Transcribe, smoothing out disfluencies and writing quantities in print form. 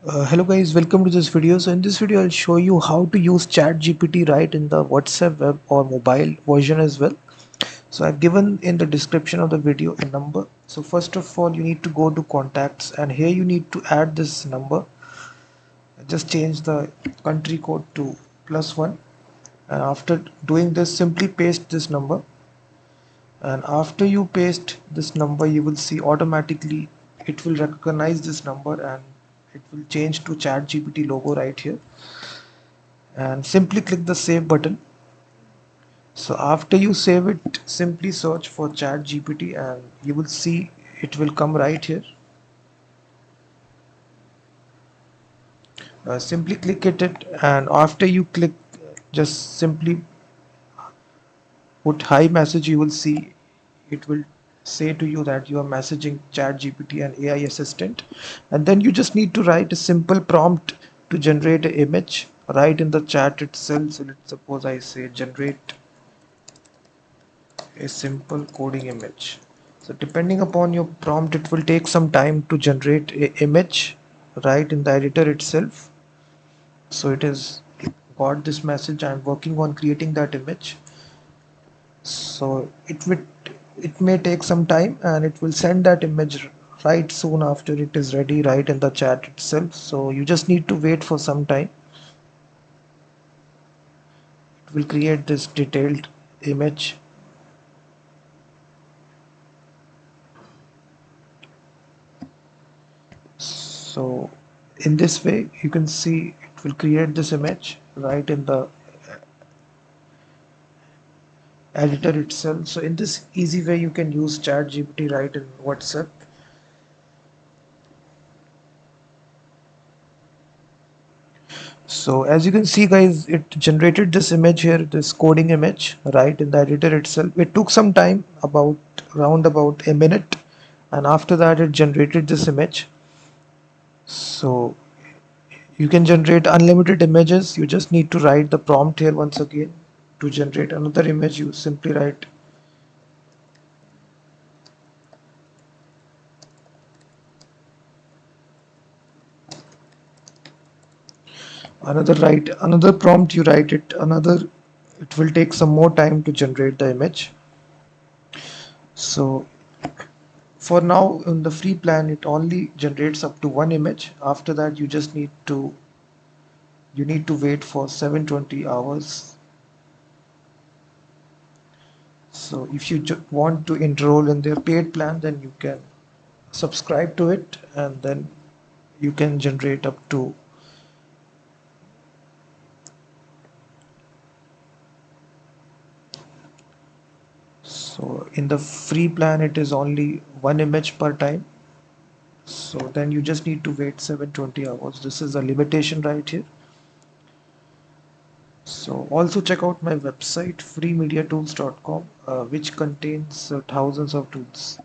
Hello guys, welcome to this video. So in this video I'll show you how to use ChatGPT right in the WhatsApp web or mobile version as well. So I've given in the description of the video a number. So first of all you need to go to contacts and here you need to add this number. Just change the country code to +1 and after doing this simply paste this number, and after you paste this number you will see automatically it will recognize this number and it will change to ChatGPT logo right here, and simply click the save button. So after you save it, simply search for ChatGPT and you will see it will come right here. Simply click it, and after you click, just simply put hi message. You will see it will say to you that you are messaging ChatGPT and AI assistant, and then you just need to write a simple prompt to generate an image right in the chat itself. So let's suppose I say generate a simple coding image. So depending upon your prompt, it will take some time to generate a image right in the editor itself. So it is got this message, I'm working on creating that image. So it may take some time and it will send that image right soon after it is ready right in the chat itself. So you just need to wait for some time. It will create this detailed image. So in this way you can see it will create this image right in the editor itself. So in this easy way you can use ChatGPT right in WhatsApp. So as you can see guys, it generated this image here, this coding image right in the editor itself. It took some time, about around about a minute, and after that it generated this image. So you can generate unlimited images. You just need to write the prompt here once again. To generate another image you simply write another prompt, you write it another. It will take some more time to generate the image. So for now in the free plan it only generates up to one image. After that you need to wait for 720 hours. So if you want to enroll in their paid plan, then you can subscribe to it and then you can generate up to. So in the free plan it is only one image per time. So then you just need to wait 720 hours. This is a limitation right here. So also check out my website freemediatools.com, which contains thousands of tools.